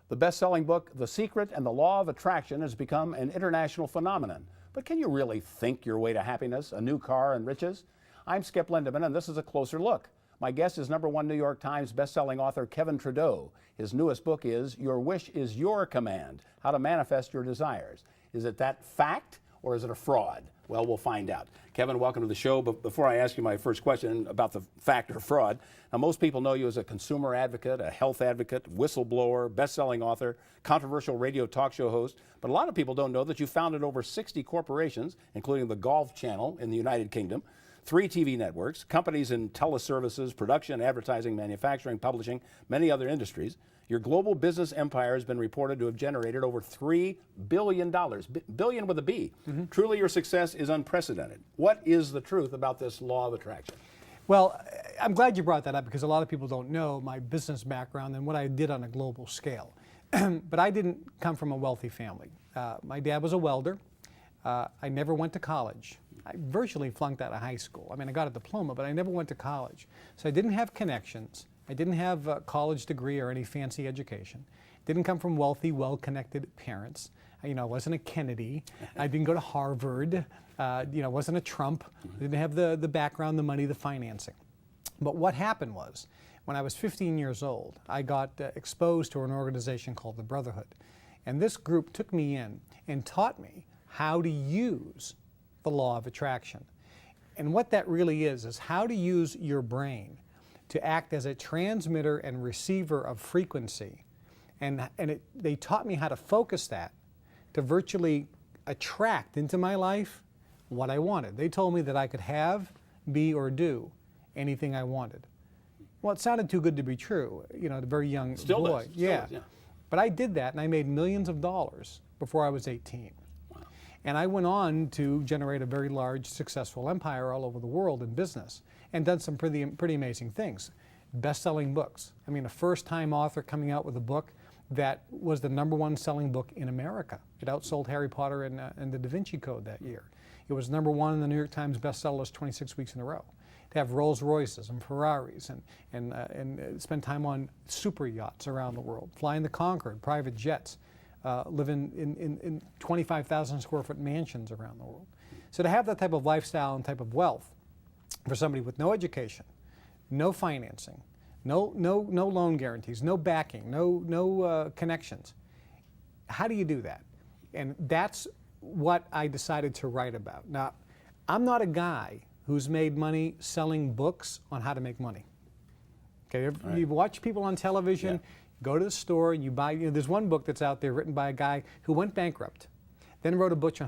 The best-selling book, The Secret and the Law of Attraction, has become an international phenomenon. But can you really think your way to happiness, a new car, and riches? I'm Skip Lindeman, and this is a closer look. My guest is #1 New York Times best-selling author Kevin Trudeau. His newest book is Your Wish is Your Command, How to Manifest Your Desires. Is it that fact, or is it a fraud? Well, we'll find out. Kevin, welcome to the show. But before I ask you my first question about the fact or fraud, now most people know you as a consumer advocate, a health advocate, whistleblower, best-selling author, controversial radio talk show host. But a lot of people don't know that you founded over 60 corporations, including the Golf Channel in the United Kingdom, 3 TV networks, companies in teleservices, production, advertising, manufacturing, publishing, many other industries. Your global business empire has been reported to have generated over $3 billion, billion with a B. Truly, your success is unprecedented. What is the truth about this law of attraction? Well, I'm glad you brought that up because a lot of people don't know my business background and what I did on a global scale. But I didn't come from a wealthy family. My dad was a welder. I never went to college. I virtually flunked out of high school. I mean, I got a diploma, but I never went to college. So I didn't have connections. I didn't have a college degree or any fancy education. Didn't come from wealthy, well-connected parents. I wasn't a Kennedy. I didn't go to Harvard. Wasn't a Trump. Didn't have the background, the money, the financing. But what happened was, when I was 15 years old, I got exposed to an organization called the Brotherhood. And this group took me in and taught me how to use the law of attraction. And what that really is how to use your brain to act as a transmitter and receiver of frequency. And they taught me how to focus that to virtually attract into my life what I wanted. They told me that I could have, be, or do anything I wanted. Well, it sounded too good to be true, a very young Still boy. does. Yeah. Still does, yeah. But I did that and I made millions of dollars before I was 18. Wow. And I went on to generate a very large, successful empire all over the world in business and done some pretty amazing things. Best-selling books. I mean, a first-time author coming out with a book that was the #1 selling book in America. It outsold Harry Potter and the Da Vinci Code that year. It was #1 in the New York Times bestsellers 26 weeks in a row. To have Rolls Royces and Ferraris and spend time on super yachts around the world, flying the Concorde, private jets, living in 25,000 square foot mansions around the world. So to have that type of lifestyle and type of wealth for somebody with no education, no financing, no loan guarantees, no backing, no connections, how do you do that? And that's what I decided to write about. Now, I'm not a guy who's made money selling books on how to make money. Okay, right. You watch people on television, Yeah. go to the store and you buy, there's one book that's out there written by a guy who went bankrupt, then wrote a book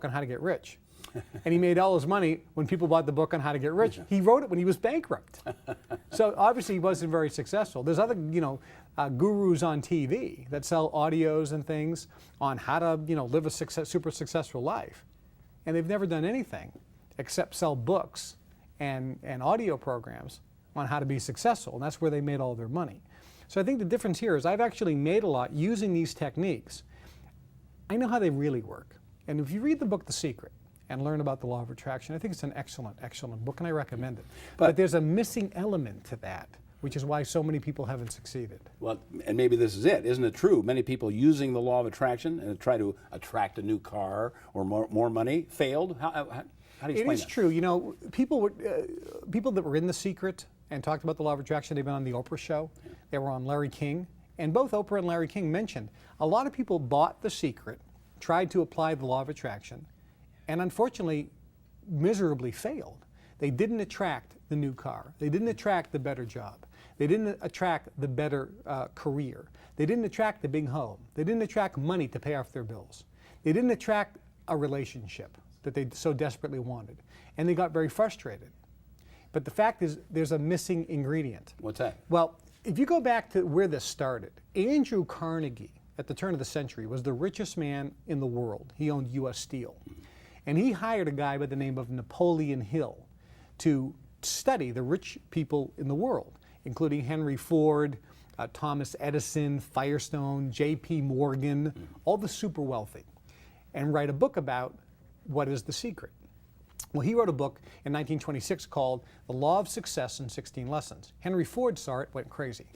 on how to get rich. And he made all his money when people bought the book on how to get rich. He wrote it when he was bankrupt. So obviously he wasn't very successful. There's other, gurus on TV that sell audios and things on how to, live a super successful life. And they've never done anything except sell books and audio programs on how to be successful. And that's where they made all their money. So I think the difference here is I've actually made a lot using these techniques. I know how they really work. And if you read the book, The Secret, and learn about the law of attraction, I think it's an excellent, excellent book, and I recommend it. But there's a missing element to that, which is why so many people haven't succeeded. Well, and maybe this is it. Isn't it true? Many people using the law of attraction and try to attract a new car or more money failed. How do you explain that? It is true. People that were in The Secret and talked about the law of attraction, they've been on the Oprah show. Yeah. They were on Larry King. And both Oprah and Larry King mentioned a lot of people bought The Secret, tried to apply the law of attraction, and unfortunately miserably failed. They didn't attract the new car. They didn't attract the better job. They didn't attract the better career. They didn't attract the big home. They didn't attract money to pay off their bills. They didn't attract a relationship that they so desperately wanted. And they got very frustrated. But the fact is, there's a missing ingredient. What's that? Well, if you go back to where this started, Andrew Carnegie, at the turn of the century, was the richest man in the world. He owned U.S. Steel. And he hired a guy by the name of Napoleon Hill to study the rich people in the world, including Henry Ford, Thomas Edison, Firestone, J.P. Morgan, all the super wealthy, and write a book about what is the secret. Well, he wrote a book in 1926 called The Law of Success in 16 Lessons. Henry Ford saw it, went crazy.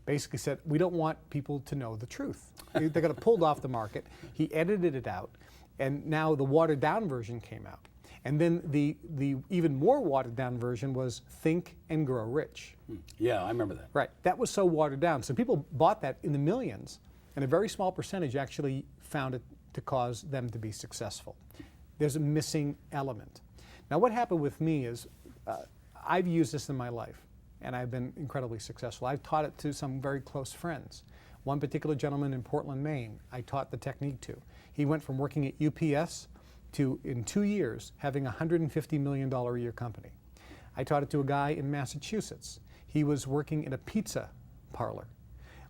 basically said, we don't want people to know the truth. They got it pulled off the market. He edited it out, and now the watered down version came out. And then the even more watered down version was Think and Grow Rich. Yeah, I remember that. Right. That was so watered down. So people bought that in the millions, and a very small percentage actually found it to cause them to be successful. There's a missing element. Now, what happened with me is I've used this in my life, and I've been incredibly successful. I've taught it to some very close friends. One particular gentleman in Portland, Maine, I taught the technique to. He went from working at UPS to, in 2 years, having a $150 million a year company. I taught it to a guy in Massachusetts. He was working in a pizza parlor,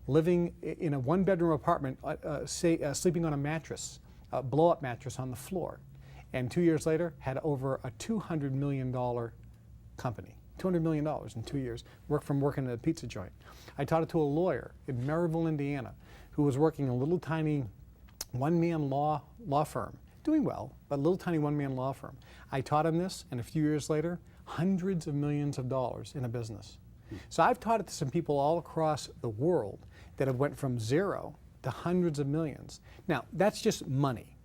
living in a one-bedroom apartment, sleeping on a mattress, a blow-up mattress on the floor. And 2 years later, had over a $200 million company. $200 million in 2 years, working at a pizza joint. I taught it to a lawyer in Maryville, Indiana, who was working in a little tiny one-man law firm, doing well, but a little tiny one-man law firm. I taught him this, and a few years later, hundreds of millions of dollars in a business. So I've taught it to some people all across the world that have went from zero to hundreds of millions. Now, that's just money.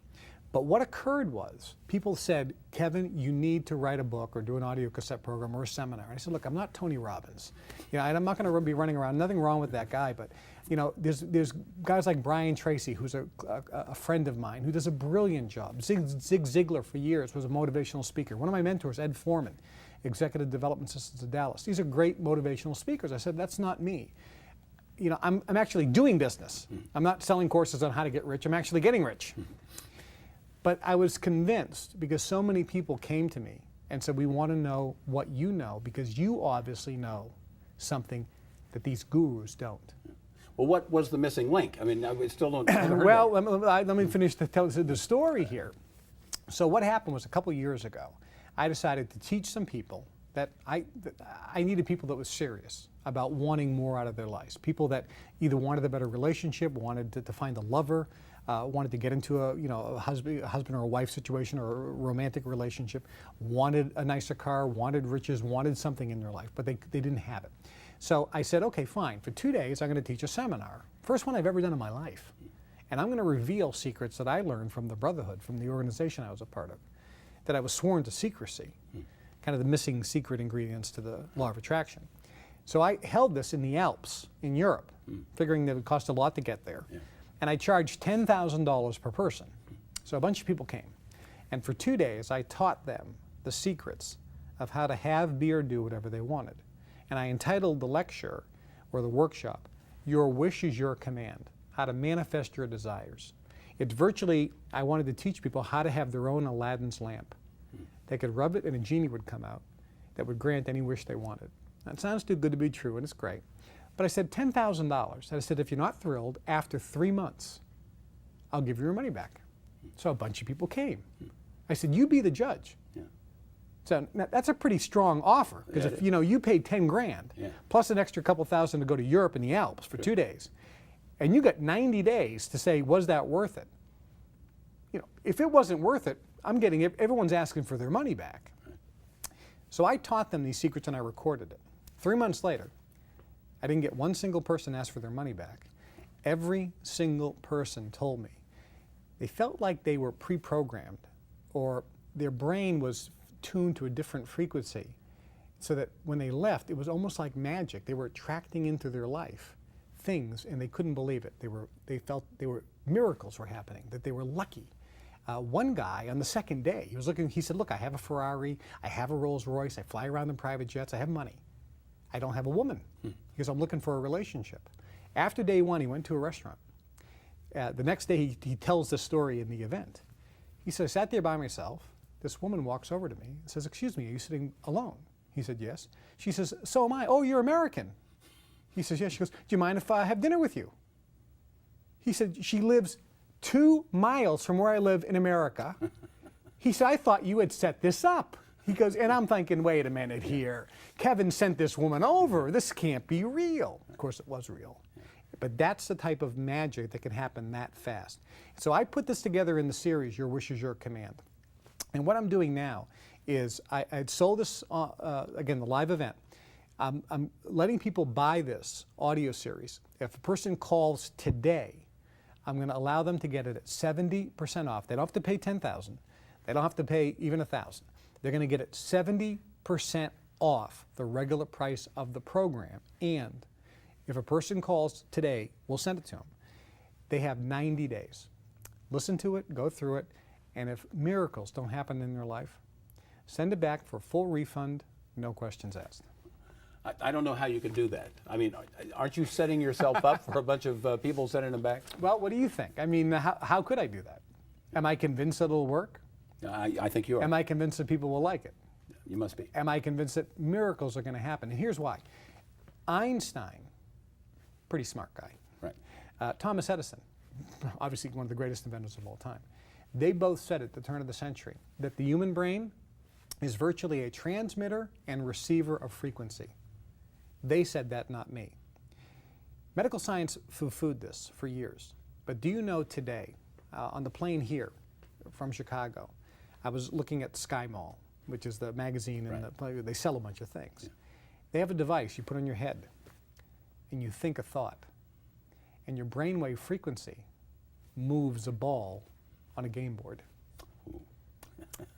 But what occurred was, people said, Kevin, you need to write a book or do an audio cassette program or a seminar. I said, look, I'm not Tony Robbins. You know, and I'm not going to be running around, nothing wrong with that guy, but you know, there's guys like Brian Tracy, who's a friend of mine, who does a brilliant job. Zig Ziglar for years was a motivational speaker. One of my mentors, Ed Foreman, Executive Development Systems of Dallas. These are great motivational speakers. I said, that's not me. You know, I'm actually doing business. I'm not selling courses on how to get rich. I'm actually getting rich. But I was convinced, because so many people came to me and said, we want to know what you know, because you obviously know something that these gurus don't. Well, what was the missing link? I mean, I still don't. Well, let me finish the story here. So what happened was, a couple years ago, I decided to teach some people that I needed people that was serious about wanting more out of their lives. People that either wanted a better relationship, wanted to find a lover, wanted to get into a husband or a wife situation or a romantic relationship, wanted a nicer car, wanted riches, wanted something in their life, but they didn't have it. So I said, okay, fine. For 2 days, I'm going to teach a seminar. First one I've ever done in my life. And I'm going to reveal secrets that I learned from the Brotherhood, from the organization I was a part of, that I was sworn to secrecy, kind of the missing secret ingredients to the law of attraction. So I held this in the Alps in Europe, figuring that it would cost a lot to get there. Yeah. And I charged $10,000 per person. So a bunch of people came. And for 2 days, I taught them the secrets of how to have, be, or do whatever they wanted. And I entitled the lecture, or the workshop, Your Wish is Your Command, how to manifest your desires. It's virtually, I wanted to teach people how to have their own Aladdin's lamp. They could rub it and a genie would come out that would grant any wish they wanted. That sounds too good to be true, and it's great. But I said $10,000. I said, if you're not thrilled, after 3 months, I'll give you your money back. So a bunch of people came. I said, you be the judge. Yeah. So that's a pretty strong offer, because if you paid 10 grand, plus an extra couple thousand to go to Europe and the Alps for 2 days, and you got 90 days to say, was that worth it? You know, if it wasn't worth it, everyone's asking for their money back. So I taught them these secrets and I recorded it. 3 months later, I didn't get one single person ask for their money back. Every single person told me they felt like they were pre-programmed, or their brain was tuned to a different frequency, so that when they left, it was almost like magic. They were attracting into their life things, and they couldn't believe it. They felt miracles were happening, that they were lucky. One guy on the second day, he said, look, I have a Ferrari, I have a Rolls Royce, I fly around in private jets, I have money. I don't have a woman, because I'm looking for a relationship. After day one, he went to a restaurant. The next day, he tells this story in the event. He said, I sat there by myself. This woman walks over to me and says, excuse me, are you sitting alone? He said, yes. She says, so am I. Oh, you're American. He says, yes. She goes, do you mind if I have dinner with you? He said, she lives 2 miles from where I live in America. He said, I thought you had set this up. He goes, and I'm thinking, wait a minute here. Kevin sent this woman over. This can't be real. Of course, it was real. But that's the type of magic that can happen that fast. So I put this together in the series, Your Wish is Your Command. And what I'm doing now is I sold this, again, the live event. I'm letting people buy this audio series. If a person calls today, I'm going to allow them to get it at 70% off. They don't have to pay $10,000. They don't have to pay even $1,000. They're going to get it 70% off the regular price of the program. And if a person calls today, we'll send it to them. They have 90 days. Listen to it, go through it, and if miracles don't happen in their life, send it back for full refund, no questions asked. I don't know how you can do that. I mean, aren't you setting yourself up for a bunch of people sending them back? Well, what do you think? I mean, how could I do that? Am I convinced that it'll work? I think you are. Am I convinced that people will like it? You must be. Am I convinced that miracles are going to happen? And here's why. Einstein, pretty smart guy. Right. Thomas Edison, obviously one of the greatest inventors of all time. They both said at the turn of the century that the human brain is virtually a transmitter and receiver of frequency. They said that, not me. Medical science poo-pooed this for years. But do you know today, on the plane here from Chicago, I was looking at Sky Mall, which is the magazine and they sell a bunch of things. Yeah. They have a device you put on your head and you think a thought, and your brainwave frequency moves a ball on a game board.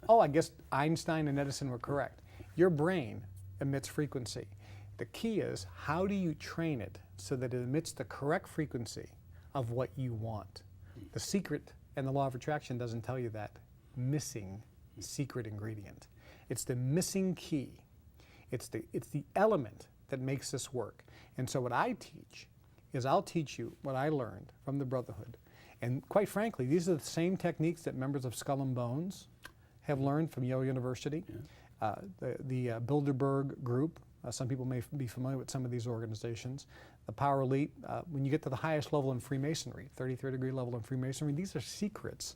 Oh, I guess Einstein and Edison were correct. Your brain emits frequency. The key is, how do you train it so that it emits the correct frequency of what you want? The secret and the law of attraction doesn't tell you that missing secret ingredient. It's the missing key. It's the element that makes this work. And so what I teach is I'll teach you what I learned from the Brotherhood. And quite frankly, these are the same techniques that members of Skull and Bones have learned from Yale University, the Bilderberg Group. Some people may be familiar with some of these organizations. The Power Elite, when you get to the highest level in Freemasonry, 33rd degree level in Freemasonry, these are secrets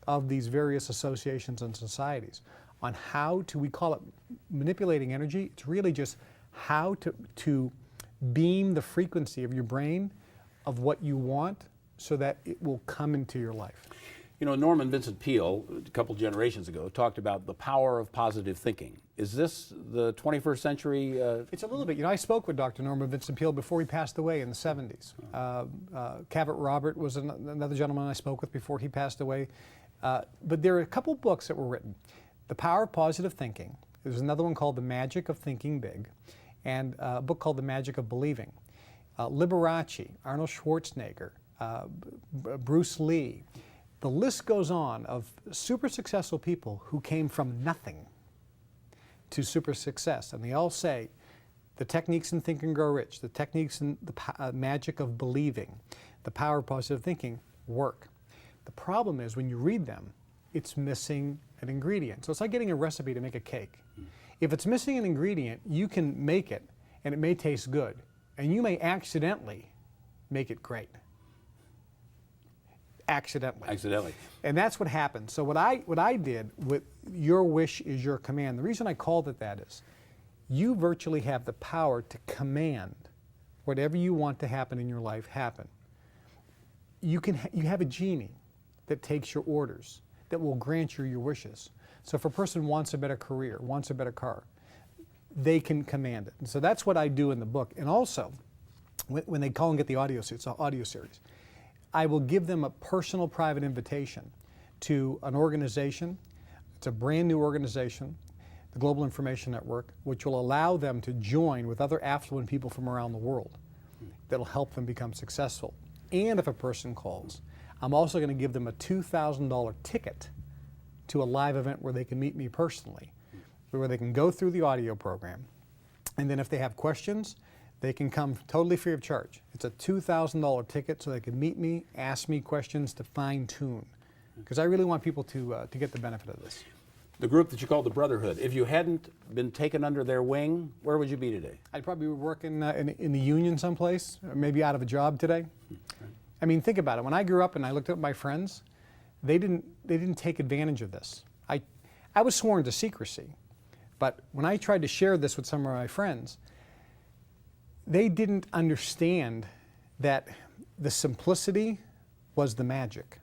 of these various associations and societies on how to, we call it manipulating energy. It's really just how to beam the frequency of your brain of what you want so that it will come into your life. You know, Norman Vincent Peale, a couple generations ago, talked about the power of positive thinking. Is this the 21st century? It's a little bit. You know, I spoke with Dr. Norman Vincent Peale before he passed away in the 70s. Cavett Robert was another gentleman I spoke with before he passed away. But there are a couple books that were written. The Power of Positive Thinking. There's another one called The Magic of Thinking Big, and a book called The Magic of Believing. Liberace, Arnold Schwarzenegger, Bruce Lee. The list goes on of super successful people who came from nothing to super success. And they all say the techniques in Think and Grow Rich, the techniques in the magic of believing, the power of positive thinking work. The problem is when you read them, it's missing an ingredient. So it's like getting a recipe to make a cake. If it's missing an ingredient, you can make it and it may taste good. And you may accidentally make it great. Accidentally. And that's what happened. So what I did with Your Wish is Your Command, the reason I called it that is you virtually have the power to command whatever you want to happen in your life happen. You have a genie that takes your orders, that will grant you your wishes. So if a person wants a better career, wants a better car, they can command it. And so that's what I do in the book. And also, when they call and get the audio series, I will give them a personal private invitation to an organization. It's a brand new organization, the Global Information Network, which will allow them to join with other affluent people from around the world that'll help them become successful. And if a person calls, I'm also going to give them a $2,000 ticket to a live event where they can meet me personally, where they can go through the audio program. And then if they have questions, they can come totally free of charge. It's a $2,000 ticket so they can meet me, ask me questions to fine tune. Because I really want people to get the benefit of this. The group that you call the Brotherhood, if you hadn't been taken under their wing, where would you be today? I'd probably be working in the union someplace, or maybe out of a job today. I mean, think about it. When I grew up and I looked at my friends, they didn't take advantage of this. I was sworn to secrecy, but when I tried to share this with some of my friends, they didn't understand that the simplicity was the magic.